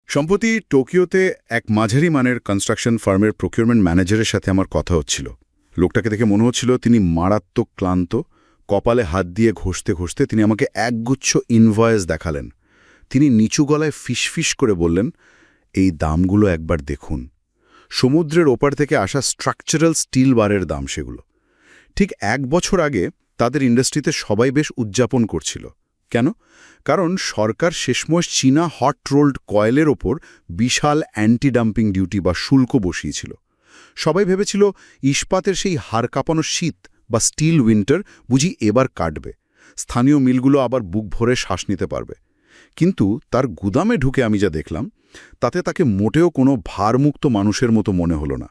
সম্প্রতি টোকিওতে এক মাঝারি মানের কনস্ট্রাকশন ফার্মের প্রকিউরমেন্ট ম্যানেজারের সাথে আমার কথা হচ্ছিল। লোকটাকে দেখে মনে হচ্ছিল তিনি মারাত্মক ক্লান্ত। কপালে হাত দিয়ে ঘষতে ঘষতে তিনি আমাকে একগুচ্ছ ইনভয়েস দেখালেন। তিনি নিচু গলায় ফিসফিস করে বললেন, এই দামগুলো একবার দেখুন। সমুদ্রের ওপার থেকে আসা স্ট্রাকচারাল স্টিল বারের দাম সেগুলো। ঠিক 1 বছর আগে তাদের ইন্ডাস্ট্রিতে সবাই বেশ উদযাপন করছিল। কেন? কারণ সরকার শেষমেশ চীনা হট রোল্ড কয়েলের ওপর বিশাল অ্যান্টি ডাম্পিং ডিউটি বা শুল্ক বসিয়েছিল। সবাই ভেবেছিল ইস্পাতের সেই হাড় কাঁপানো শীত বা স্টিল উইন্টার বুঝি এবার কাটবে, স্থানীয় মিলগুলো আবার বুক ভরে শ্বাস নিতে পারবে। কিন্তু তার গুদামে ঢুকে আমি যা দেখলাম, তাতে তাকে মোটেও কোনো ভারমুক্ত মানুষের মতো মনে হলো না।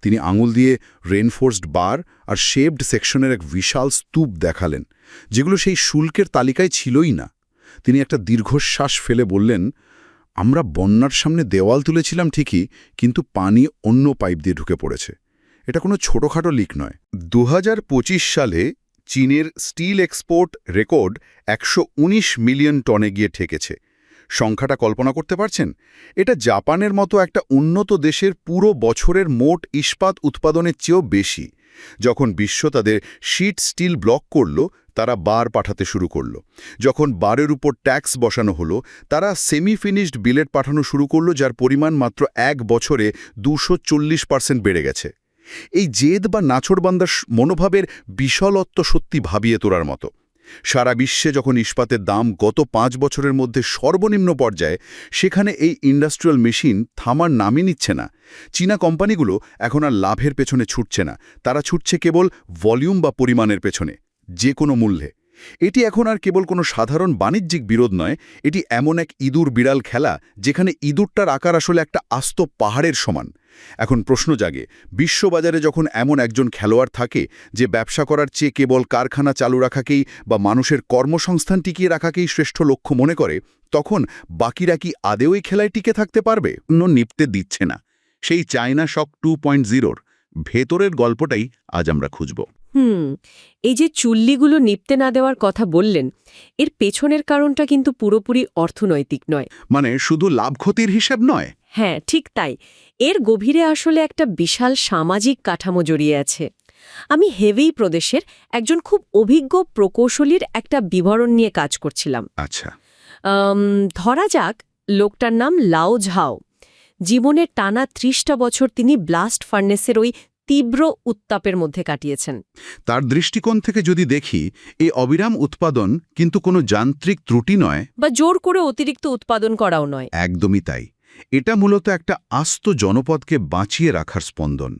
তিনি আঙুল দিয়ে রেনফোর্সড বার আর শেপড সেকশনের এক বিশাল স্তূপ দেখালেন, যেগুলো সেই শুল্কের তালিকায় ছিলই না। তিনি একটা দীর্ঘশ্বাস ফেলে বললেন, আমরা বন্যার সামনে দেওয়াল তুলেছিলাম ঠিকই, কিন্তু পানি অন্য পাইপ দিয়ে ঢুকে পড়েছে। এটা কোনো ছোটোখাটো লিক নয়। 2025 সালে চীনের স্টিল এক্সপোর্ট রেকর্ড 119 মিলিয়ন টনে গিয়ে ঠেকেছে। সংখ্যাটা কল্পনা করতে পারছেন? এটা জাপানের মতো একটা উন্নত দেশের পুরো বছরের মোট ইস্পাত উৎপাদনের চেয়েও বেশি। যখন বিশ্ব তাদের শীট স্টিল ব্লক করল, তারা বার পাঠাতে শুরু করল। যখন বারের উপর ট্যাক্স বসানো হলো, তারা সেমি ফিনিশড বিলেট পাঠানো শুরু করল, যার পরিমাণ মাত্র 1 বছরে 240% বেড়ে গেছে। এই জেদ বা নাছোড়বান্দার মনোভাবের বিশালত্ব সত্যি ভাবিয়ে তোলার মতো। সারা বিশ্বে যখন ইস্পাতের দাম গত 5 বছরের মধ্যে সর্বনিম্ন পর্যায়ে, সেখানে এই ইন্ডাস্ট্রিয়াল মেশিন থামার নামই নিচ্ছে না। চীনা কোম্পানিগুলো এখন আর লাভের পেছনে ছুটছে না, তারা ছুটছে কেবল ভলিউম বা পরিমাণের পেছনে, যে কোনো মূল্যে। এটি এখন আর কেবল কোনো সাধারণ বাণিজ্যিক বিরোধ নয়, এটি এমন এক ইঁদুর বিড়াল খেলা যেখানে ইঁদুরটার আকার আসলে একটা আস্ত পাহাড়ের সমান। এখন প্রশ্ন জাগে, বিশ্ববাজারে যখন এমন একজন খেলোয়াড় থাকে যে ব্যবসা করার চেয়ে কেবল কারখানা চালু রাখাকেই বা মানুষের কর্মসংস্থান টিকিয়ে রাখাকেই শ্রেষ্ঠ লক্ষ্য মনে করে, তখন বাকিরা কি আদেও এই খেলায় টিকে থাকতে পারবে? নিপতে দিচ্ছে না। সেই চায়না শক 2.0-র ভেতরের গল্পটাই আজ আমরা খুঁজব। এই যে চুল্লিগুলো নিপতে না দেওয়ার কথা বললেন, এর পেছনের কারণটা কিন্তু পুরোপুরি অর্থনৈতিক নয়। মানে শুধু লাভ ক্ষতির হিসাব নয়। হ্যাঁ, ঠিক তাই। এর গভীরে আসলে একটা বিশাল সামাজিক কাঠামো জড়িয়ে আছে। আমি হেভেই প্রদেশের একজন খুব অভিজ্ঞ প্রকৌশলীর একটা বিবরণ নিয়ে কাজ করছিলাম। আচ্ছা। ধরা যাক লোকটার নাম লাও ঝাও। জীবনের টানা 30টা বছর তিনি ব্লাস্ট ফার্নেসের ওই তীব্র উত্তাপের মধ্যে কাটিয়েছেন। তার দৃষ্টিকোণ থেকে যদি দেখি, এই অবিরাম উৎপাদন কিন্তু কোনো যান্ত্রিক ত্রুটি নয়, বা জোর করে অতিরিক্ত উৎপাদন করাও নয়। একদমই তাই। এটা মূলত একটা আস্ত জনপদকে বাঁচিয়ে রাখার স্পন্দন।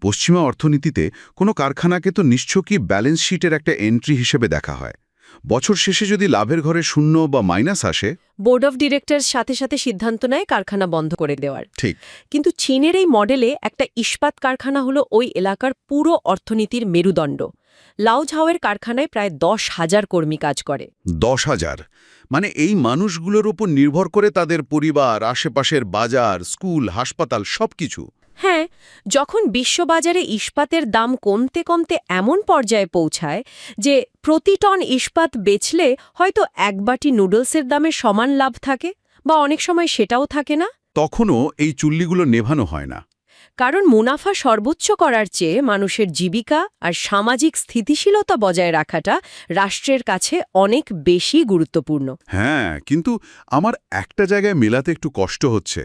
পশ্চিমা অর্থনীতিতে কোনো কারখানাকে তো নিশ্চয়ই ব্যালেন্স শিটের একটা এন্ট্রি হিসেবে দেখা হয়। বছর শেষে যদি লাভের ঘরে শূন্য বা মাইনাস আসে, বোর্ড অফ ডিরেক্টর সাথে সাথে সিদ্ধান্ত নেয় কারখানা বন্ধ করে দেওয়ার। ঠিক। কিন্তু চীনের এই মডেলে একটা ইস্পাত কারখানা হলো ওই এলাকার পুরো অর্থনীতির মেরুদণ্ড। লাও ঝাওয়ের কারখানায় প্রায় 10,000 কর্মী কাজ করে। 10,000? মানে এই মানুষগুলোর উপর নির্ভর করে তাদের পরিবার, আশেপাশের বাজার, স্কুল, হাসপাতাল সবকিছু। হ্যাঁ, যখন বিশ্ববাজারে ইস্পাতের দাম কমতে কমতে এমন পর্যায়ে পৌঁছায় যে প্রতি টন ইস্পাত বেচলে হয়তো 1 বাটি নুডলসের দামে সমান লাভ থাকে, বা অনেক সময় সেটাও থাকে না, তখনও এই চুল্লিগুলো নেভানো হয় না। কারণ মুনাফা সর্বোচ্চ করার চেয়ে মানুষের জীবিকা আর সামাজিক স্থিতিশীলতা বজায় রাখাটা রাষ্ট্রের কাছে অনেক বেশি গুরুত্বপূর্ণ। হ্যাঁ, কিন্তু আমার একটা জায়গায় মেলাতে একটু কষ্ট হচ্ছে।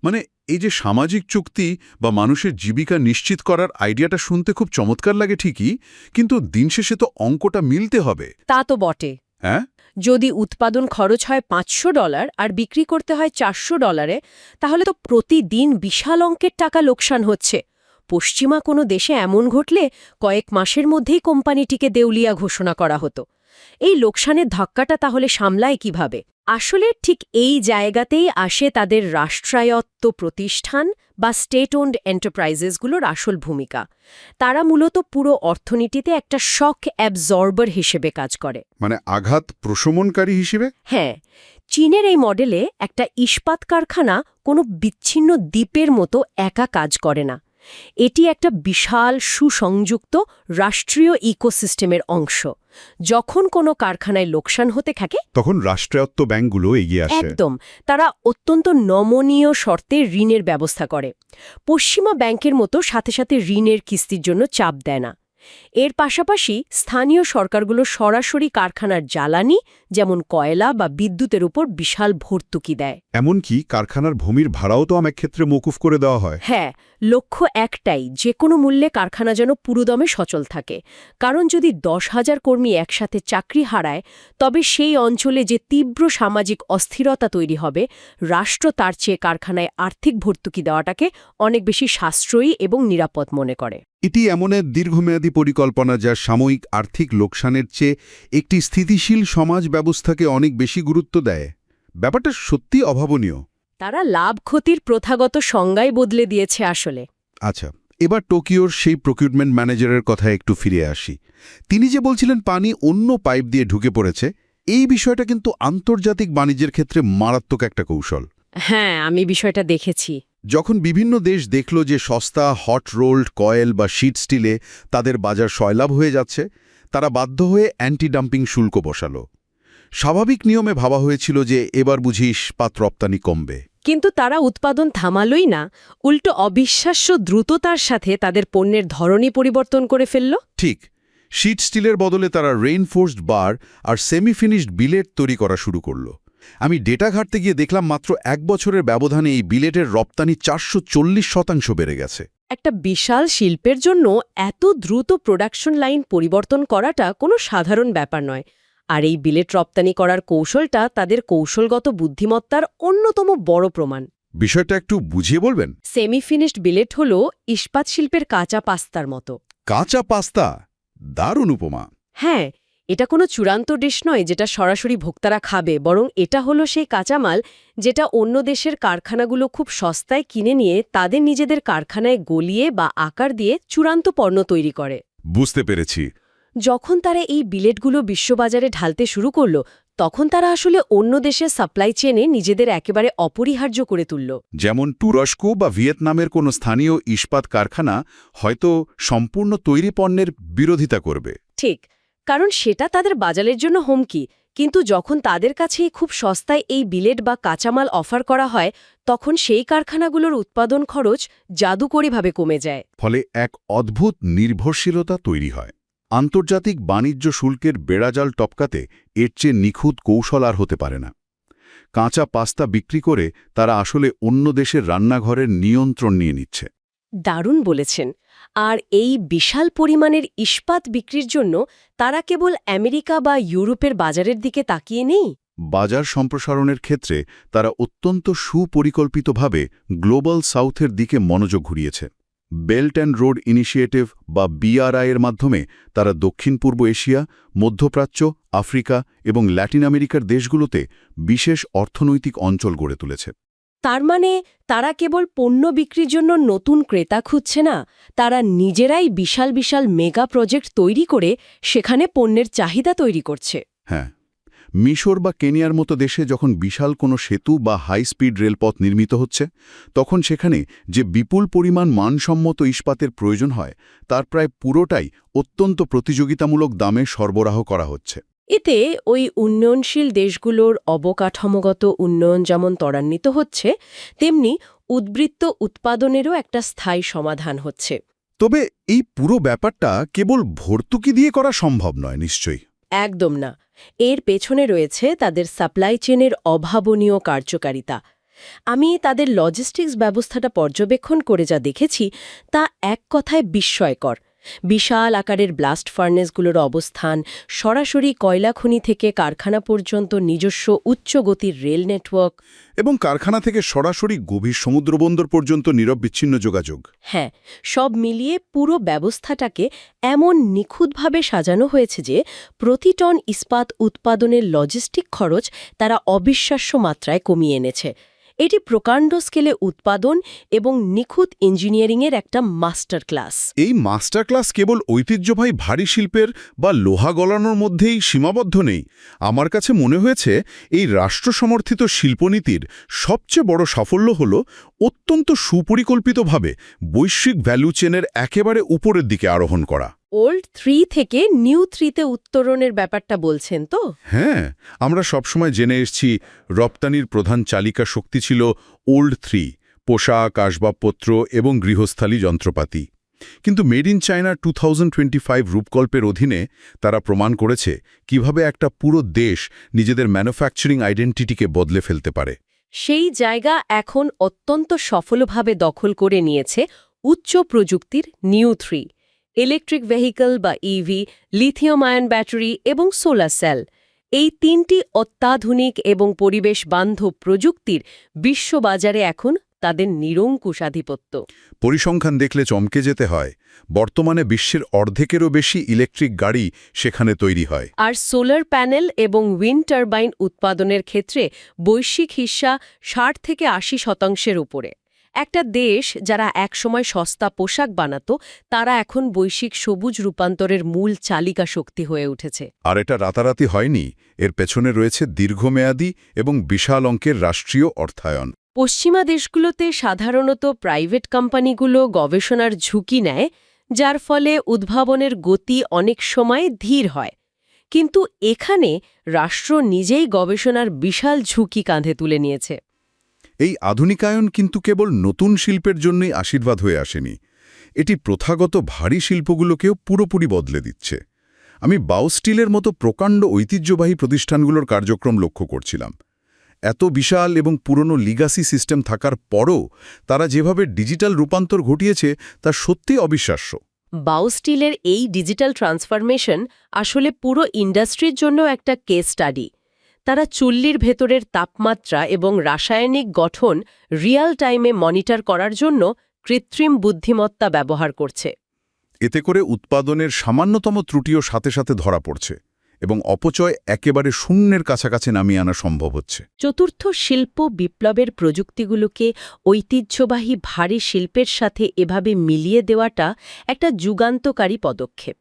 মানে এই যে সামাজিক চুক্তি বা মানুষের জীবিকা নিশ্চিত করার আইডিয়াটা শুনতে খুব চমৎকার লাগে ঠিকই, কিন্তু দিন শেষে তো অঙ্কটা মিলতে হবে। তা তো বটে। হ্যাঁ, যদি উৎপাদন খরচ হয় $500 আর বিক্রি করতে হয় $400, তাহলে তো প্রতিদিন বিশাল অঙ্কের টাকা লোকসান হচ্ছে। পশ্চিমা কোনো দেশে এমন ঘটলে কয়েক মাসের মধ্যেই কোম্পানিটিকে দেউলিয়া ঘোষণা করা হতো। এই লোকসানের ধাক্কাটা তাহলে সামলায় কিভাবে? আসলে ঠিক এই জায়গাতেই আসে তাদের রাষ্ট্রায়ত্ত প্রতিষ্ঠান বা স্টেট ওন্ড এন্টারপ্রাইজেসগুলোর আসল ভূমিকা। তারা মূলত পুরো অর্থনীতিতে একটা শক অ্যাবজর্বার হিসেবে কাজ করে। মানে আঘাত প্রশমনকারী হিসেবে। হ্যাঁ, চীনের এই মডেলে একটা ইস্পাত কারখানা কোনো বিচ্ছিন্ন দ্বীপের মতো একা কাজ করে না। এটি একটা বিশাল সুসংযুক্ত রাষ্ট্রীয় ইকোসিস্টেমের অংশ। যখন কোনো কারখানায় লোকসান হতে থাকে, তখন রাষ্ট্রায়ত্ত ব্যাংকগুলো এগিয়ে আসে। একদম, তারা অত্যন্ত নমনীয় শর্তে ঋণের ব্যবস্থা করে। পশ্চিমা ব্যাংকের মতো সাথে সাথে ঋণের কিস্তির জন্য চাপ দেয় না। এর পাশাপাশি স্থানীয় সরকারগুলো সরাসরি কারখানার জ্বালানি, যেমন কয়লা বা বিদ্যুতের উপর বিশাল ভর্তুকি দেয়। এমনকি কারখানার ভূমির ভাড়াও তো অনেক ক্ষেত্রে মওকুফ করে দেওয়া হয়। হ্যাঁ, লক্ষ্য একটাই, যে কোনো মূল্যে কারখানা যেন পুরোদমে সচল থাকে। কারণ যদি 10,000 কর্মী একসাথে চাকরি হারায়, তবে সেই অঞ্চলে যে তীব্র সামাজিক অস্থিরতা তৈরি হবে, রাষ্ট্র তার চেয়ে কারখানায় আর্থিক ভর্তুকি দেওয়াটাকে অনেক বেশি সাশ্রয়ী এবং নিরাপদ মনে করে। এটি এমন এক দীর্ঘমেয়াদী পরিকল্পনা যা সাময়িক আর্থিক লোকসানের চেয়ে একটি স্থিতিশীল সমাজ ব্যবস্থাকে অনেক বেশি গুরুত্ব দেয়। ব্যাপারটা সত্যি অভাবনীয়। তারা লাভ ক্ষতির প্রথাগত সংজ্ঞাই বদলে দিয়েছে আসলে। আচ্ছা, এবার টোকিওর সেই প্রকিউরমেন্ট ম্যানেজারের কথা একটু ফিরে আসি। তিনি যে বলছিলেন পানি অন্য পাইপ দিয়ে ঢুকে পড়েছে, এই বিষয়টা কিন্তু আন্তর্জাতিক বাণিজ্যের ক্ষেত্রে মারাত্মক একটা কৌশল। হ্যাঁ, আমি বিষয়টা দেখেছি। যখন বিভিন্ন দেশ দেখল যে সস্তা হট রোল্ড কয়েল বা শিট স্টিলে তাদের বাজার সয়লাভ হয়ে যাচ্ছে, তারা বাধ্য হয়ে অ্যান্টি ডাম্পিং শুল্ক বসাল। স্বাভাবিক নিয়মে ভাবা হয়েছিল যে এবার বুঝি ইস্পাত রপ্তানি কমবে। কিন্তু তারা উৎপাদন থামালই না, উল্টো অবিশ্বাস্য দ্রুততার সাথে তাদের পণ্যের ধরনই পরিবর্তন করে ফেলল। ঠিক, শিট স্টিলের বদলে তারা রেইনফোর্সড বার আর সেমি ফিনিশড বিলেট তৈরি করা শুরু করল। আমি ডেটা ঘাঁটতে গিয়ে দেখলাম মাত্র 1 বছরের ব্যবধানে এই বিলেটের রপ্তানি 440% বেড়ে গেছে। একটা বিশাল শিল্পের জন্য এত দ্রুত প্রোডাকশন লাইন পরিবর্তন করাটা কোনো সাধারণ ব্যাপার নয়। আর এই বিলেট রপ্তানি করার কৌশলটা তাদের কৌশলগত বুদ্ধিমত্তার অন্যতম বড় প্রমাণ। বিষয়টা একটু বুঝিয়ে বলবেন? সেমি ফিনিশড বিলেট হল ইস্পাত শিল্পের কাঁচা পাস্তার মতো। কাঁচা পাস্তা, দারুণ উপমা। হ্যাঁ, এটা কোনো চূড়ান্ত ডিশ নয় যেটা সরাসরি ভোক্তারা খাবে, বরং এটা হলো সেই কাঁচামাল যেটা অন্য দেশের কারখানাগুলো খুব সস্তায় কিনে নিয়ে তাদের নিজেদের কারখানায় গলিয়ে বা আকার দিয়ে চূড়ান্ত পণ্য তৈরি করে। বুঝতে পেরেছি। যখন তারা এই বিলেটগুলো বিশ্ববাজারে ঢালতে শুরু করল, তখন তারা আসলে অন্য দেশের সাপ্লাই চেনে নিজেদের একেবারে অপরিহার্য করে তুলল। যেমন তুরস্ক বা ভিয়েতনামের কোনো স্থানীয় ইস্পাত কারখানা হয়তো সম্পূর্ণ তৈরি পণ্যের বিরোধিতা করবে। ঠিক, কারণ সেটা তাদের বাজারের জন্য হুমকি। কিন্তু যখন তাদের কাছেই খুব সস্তায় এই বিলেট বা কাঁচামাল অফার করা হয়, তখন সেই কারখানাগুলোর উৎপাদন খরচ জাদুকরীভাবে কমে যায়। ফলে এক অদ্ভুত নির্ভরশীলতা তৈরি হয়। আন্তর্জাতিক বাণিজ্য শুল্কের বেড়াজাল টপকাতে এর চেয়ে নিখুঁত কৌশল আর হতে পারে না। কাঁচা পাস্তা বিক্রি করে তারা আসলে অন্য দেশের রান্নাঘরের নিয়ন্ত্রণ নিয়ে নিচ্ছে। দারুণ বলেছেন। আর এই বিশাল পরিমাণের ইস্পাত বিক্রির জন্য তারা কেবল আমেরিকা বা ইউরোপের বাজারের দিকে তাকিয়ে নেই। বাজার সম্প্রসারণের ক্ষেত্রে তারা অত্যন্ত সুপরিকল্পিতভাবে গ্লোবাল সাউথের দিকে মনোযোগ ঘুরিয়েছে। বেল্ট অ্যান্ড রোড ইনিশিয়েটিভ বা BRI এর মাধ্যমে তারা দক্ষিণ পূর্ব এশিয়া, মধ্যপ্রাচ্য, আফ্রিকা এবং ল্যাটিন আমেরিকার দেশগুলোতে বিশেষ অর্থনৈতিক অঞ্চল গড়ে তুলেছে। তার মানে তারা কেবল পণ্য বিক্রির জন্য নতুন ক্রেতা খুঁজছে না, তারা নিজেরাই বিশাল বিশাল মেগা প্রজেক্ট তৈরি করে সেখানে পণ্যের চাহিদা তৈরি করছে। হ্যাঁ, মিশর বা কেনিয়ার মতো দেশে যখন বিশাল কোনো সেতু বা হাই স্পিড রেলপথ নির্মিত হচ্ছে, তখন সেখানে যে বিপুল পরিমাণ মানসম্মত ইস্পাতের প্রয়োজন হয়, তার প্রায় পুরোটাই অত্যন্ত প্রতিযোগিতামূলক দামে সরবরাহ করা হচ্ছে। এতে ওই উন্নয়নশীল দেশগুলোর অবকাঠামোগত উন্নয়ন যেমন ত্বরান্বিত হচ্ছে, তেমনি উদ্বৃত্ত উৎপাদনেরও একটা স্থায়ী সমাধান হচ্ছে। তবে এই পুরো ব্যাপারটা কেবল ভর্তুকি দিয়ে করা সম্ভব নয় নিশ্চয়ই। একদম না, এর পেছনে রয়েছে তাদের সাপ্লাই চেনের অভাবনীয় কার্যকারিতা। আমি তাদের লজিস্টিক্স ব্যবস্থাটা পর্যবেক্ষণ করে যা দেখেছি, তা এক কথায় বিস্ময়কর। বিশাল আকারের ব্লাস্ট ফার্নেসগুলোর অবস্থান, সরাসরি কয়লা খনি থেকে কারখানা পর্যন্ত নিজস্ব উচ্চ গতির রেল নেটওয়ার্ক, এবং কারখানা থেকে সরাসরি গভীর সমুদ্রবন্দর পর্যন্ত নিরবচ্ছিন্ন যোগাযোগ। হ্যাঁ, সব মিলিয়ে পুরো ব্যবস্থাটাকে এমন নিখুঁতভাবে সাজানো হয়েছে যে প্রতি টন ইস্পাত উৎপাদনের লজিস্টিক খরচ তারা অবিশ্বাস্য মাত্রায় কমিয়ে এনেছে। এটি প্রকাণ্ড স্কেলে উৎপাদন এবং নিখুঁত ইঞ্জিনিয়ারিংয়ের একটা মাস্টার ক্লাস। এই মাস্টার ক্লাস কেবল ঐতিহ্যবাহী ভারী শিল্পের বা লোহা গলানোর মধ্যেই সীমাবদ্ধ নেই। আমার কাছে মনে হয়েছে এই রাষ্ট্রসমর্থিত শিল্পনীতির সবচেয়ে বড় সাফল্য হল অত্যন্ত সুপরিকল্পিতভাবে বৈশ্বিক ভ্যালু চেনের একেবারে উপরের দিকে আরোহণ করা। ওল্ড 3 থেকে নিউ 3-তে উত্তরণের ব্যাপারটা বলছেন তো? হ্যাঁ, আমরা সবসময় জেনে এসেছি রপ্তানির প্রধান চালিকা শক্তি ছিল ওল্ড 3, পোশাক, আসবাবপত্র এবং গৃহস্থালী যন্ত্রপাতি। কিন্তু মেড ইন চায়না 2025 রূপকল্পের অধীনে তারা প্রমাণ করেছে কিভাবে একটা পুরো দেশ নিজেদের ম্যানুফ্যাকচারিং আইডেন্টিটিকে বদলে ফেলতে পারে। সেই জায়গা এখন অত্যন্ত সফলভাবে দখল করে নিয়েছে উচ্চ প্রযুক্তির নিউ 3, ইলেকট্রিক ভেহিকল বা ইভি, লিথিয়াম আয়ন ব্যাটারি এবং সোলার সেল। এই 3টি অত্যাধুনিক এবং পরিবেশ বান্ধব প্রযুক্তির বিশ্ববাজারে এখন তাদের নিরঙ্কুশ আধিপত্য। পরিসংখ্যান দেখলে চমকে যেতে হয়। বর্তমানে বিশ্বের অর্ধেকেরও বেশি ইলেকট্রিক গাড়ি সেখানে তৈরি হয়। আর সোলার প্যানেল এবং উইন্ড টারবাইন উৎপাদনের ক্ষেত্রে বৈশ্বিক হিস্সা 60 থেকে 80% উপরে। একটা দেশ যারা একসময় সস্তা পোশাক বানাত, তারা এখন বৈশ্বিক সবুজ রূপান্তরের মূল চালিকা শক্তি হয়ে উঠেছে। আর এটা রাতারাতি হয়নি, এর পেছনে রয়েছে দীর্ঘমেয়াদী এবং বিশাল অঙ্কের রাষ্ট্রীয় অর্থায়ন। পশ্চিমা দেশগুলোতে সাধারণত প্রাইভেট কোম্পানিগুলো গবেষণার ঝুঁকি নেয়, যার ফলে উদ্ভাবনের গতি অনেক সময় ধীর হয়। কিন্তু এখানে রাষ্ট্র নিজেই গবেষণার বিশাল ঝুঁকি কাঁধে তুলে নিয়েছে। এই আধুনিকায়ন কিন্তু কেবল নতুন শিল্পের জন্যই আশীর্বাদ হয়ে আসেনি, এটি প্রথাগত ভারী শিল্পগুলোকেও পুরোপুরি বদলে দিচ্ছে। আমি বাউস্টিলের মতো প্রকাণ্ড ঐতিহ্যবাহী প্রতিষ্ঠানগুলোর কার্যক্রম লক্ষ্য করছিলাম। এত বিশাল এবং পুরনো লিগাসি সিস্টেম থাকার পরও তারা যেভাবে ডিজিটাল রূপান্তর ঘটিয়েছে তা সত্যিই অবিশ্বাস্য। বাউস্টিলের এই ডিজিটাল ট্রান্সফরমেশন আসলে পুরো ইন্ডাস্ট্রির জন্য একটা কেস স্টাডি। তারা চুল্লির ভেতরের তাপমাত্রা এবং রাসায়নিক গঠন রিয়াল টাইমে মনিটর করার জন্য কৃত্রিম বুদ্ধিমত্তা ব্যবহার করছে। এতে করে উৎপাদনের সামান্যতম ত্রুটিও সাথে সাথে ধরা পড়ছে এবং অপচয় একেবারে শূন্যের কাছাকাছি নামিয়ে আনা সম্ভব হচ্ছে। চতুর্থ শিল্প বিপ্লবের প্রযুক্তিগুলোকে ঐতিহ্যবাহী ভারী শিল্পের সাথে এভাবে মিলিয়ে দেওয়াটা একটা যুগান্তকারী পদক্ষেপ।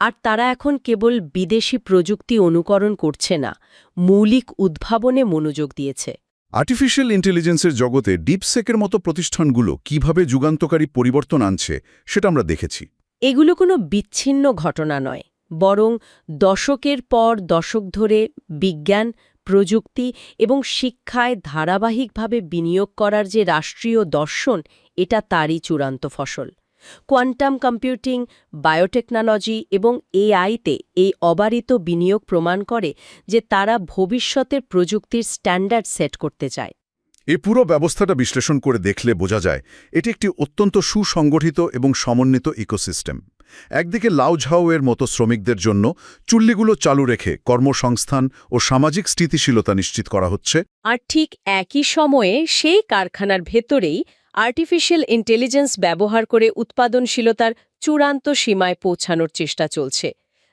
আর তারা এখন কেবল বিদেশি প্রযুক্তি অনুকরণ করছে না, মৌলিক উদ্ভাবনে মনোযোগ দিয়েছে। আর্টিফিশিয়াল ইন্টেলিজেন্সের জগতে ডিপসেকের মতো প্রতিষ্ঠানগুলো কিভাবে যুগান্তকারী পরিবর্তন আনছে সেটা আমরা দেখেছি। এগুলো কোনো বিচ্ছিন্ন ঘটনা নয়, বরং দশকের পর দশক ধরে বিজ্ঞান, প্রযুক্তি এবং শিক্ষায় ধারাবাহিকভাবে বিনিয়োগ করার যে রাষ্ট্রীয় দর্শন, এটা তারই চূড়ান্ত ফসল। কোয়ান্টাম কম্পিউটিং, বায়োটেকনোলজি এবং এআইতে এই অবারিত বিনিয়োগ প্রমাণ করে যে তারা ভবিষ্যতের প্রযুক্তির স্ট্যান্ডার্ড সেট করতে চায়। এই পুরো ব্যবস্থাটা বিশ্লেষণ করে দেখলে বোঝা যায় এটি একটি অত্যন্ত সুসংগঠিত এবং সমন্বিত ইকোসিস্টেম। একদিকে লাউঝাওয়ের মতো শ্রমিকদের জন্য চুল্লিগুলো চালু রেখে কর্মসংস্থান ও সামাজিক স্থিতিশীলতা নিশ্চিত করা হচ্ছে, আর ঠিক একই সময়ে সেই কারখানার ভেতরেই আর্টিফিশিয়াল ইন্টেলিজেন্স ব্যবহার করে উৎপাদনশীলতার চূড়ান্ত সীমায় পৌঁছানোর চেষ্টা চলছে।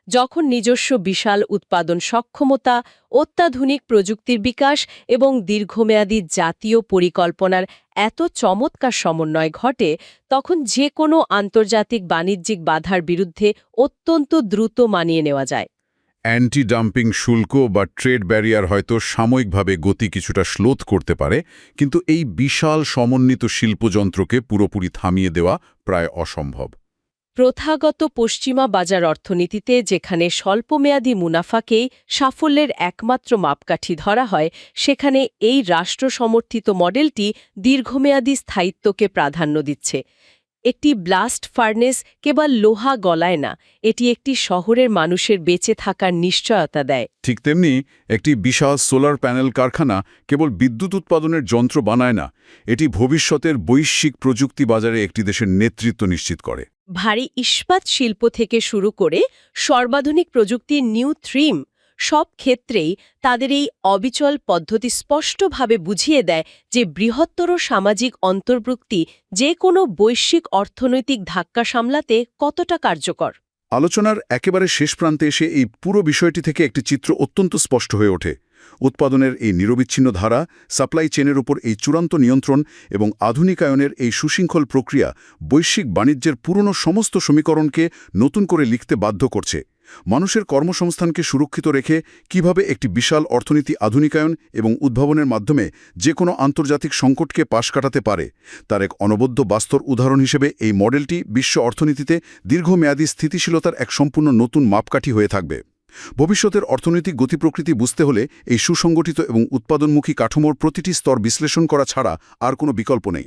যখন নিজস্ব বিশাল উৎপাদন সক্ষমতা, অত্যাধুনিক প্রযুক্তির বিকাশ এবং দীর্ঘমেয়াদী জাতীয় পরিকল্পনার এত চমৎকার সমন্বয় ঘটে, তখন যে কোনো আন্তর্জাতিক বাণিজ্যিক বাধার বিরুদ্ধে অত্যন্ত দ্রুত মানিয়ে নেওয়া যায়। অ্যান্টি ডাম্পিং শুল্ক বা ট্রেড ব্যারিয়ার হয়তো সাময়িকভাবে গতি কিছুটা শ্লোথ করতে পারে, কিন্তু এই বিশাল সমন্বিত শিল্পযন্ত্রকে পুরোপুরি থামিয়ে দেওয়া প্রায় অসম্ভব। প্রথাগত পশ্চিমা বাজার অর্থনীতিতে যেখানে স্বল্পমেয়াদী মুনাফাকেই সাফল্যের একমাত্র মাপকাঠি ধরা হয়, সেখানে এই রাষ্ট্র-সমর্থিত মডেলটি দীর্ঘমেয়াদী স্থায়িত্বকে প্রাধান্য দিচ্ছে। একটি ব্লাস্ট ফার্নেস কেবল লোহা গলায় না, এটি একটি শহরের মানুষের বেঁচে থাকার নিশ্চয়তা দেয়। ঠিক তেমনি একটি বিশাল সোলার প্যানেল কারখানা কেবল বিদ্যুৎ উৎপাদনের যন্ত্র বানায় না, এটি ভবিষ্যতের বৈশ্বিক প্রযুক্তি বাজারে একটি দেশের নেতৃত্ব নিশ্চিত করে। ভারী ইস্পাত শিল্প থেকে শুরু করে সর্বাধুনিক প্রযুক্তির নিউ 3 সব ক্ষেত্রেই তাদের এই অবিচল পদ্ধতি স্পষ্টভাবে বুঝিয়ে দেয় যে বৃহত্তর সামাজিক অন্তর্ভুক্তি যে কোনো বৈশ্বিক অর্থনৈতিক ধাক্কা সামলাতে কতটা কার্যকর। আলোচনার একেবারে শেষ প্রান্তে এসে এই পুরো বিষয়টি থেকে একটি চিত্র অত্যন্ত স্পষ্ট হয়ে ওঠে। উৎপাদনের এই নিরবিচ্ছিন্ন ধারা, সাপ্লাই চেনের উপর এই চূড়ান্ত নিয়ন্ত্রণ এবং আধুনিকায়নের এই সুশৃঙ্খল প্রক্রিয়া বৈশ্বিক বাণিজ্যের পুরনো সমস্ত সমীকরণকে নতুন করে লিখতে বাধ্য করছে। মানুষের কর্মসংস্থানকে সুরক্ষিত রেখে কিভাবে একটি বিশাল অর্থনীতি আধুনিকায়ন এবং উদ্ভাবনের মাধ্যমে যে কোনো আন্তর্জাতিক সংকটকে পাশ কাটাতে পারে, তার এক অনবদ্য বাস্তব উদাহরণ হিসেবে এই মডেলটি বিশ্ব অর্থনীতিতে দীর্ঘমেয়াদী স্থিতিশীলতার এক সম্পূর্ণ নতুন মাপকাঠি হয়ে থাকবে। ভবিষ্যতের অর্থনৈতিক গতিপ্রকৃতি বুঝতে হলে এই সুসংগঠিত এবং উৎপাদনমুখী কাঠামোর প্রতিটি স্তর বিশ্লেষণ করা ছাড়া আর কোনো বিকল্প নেই।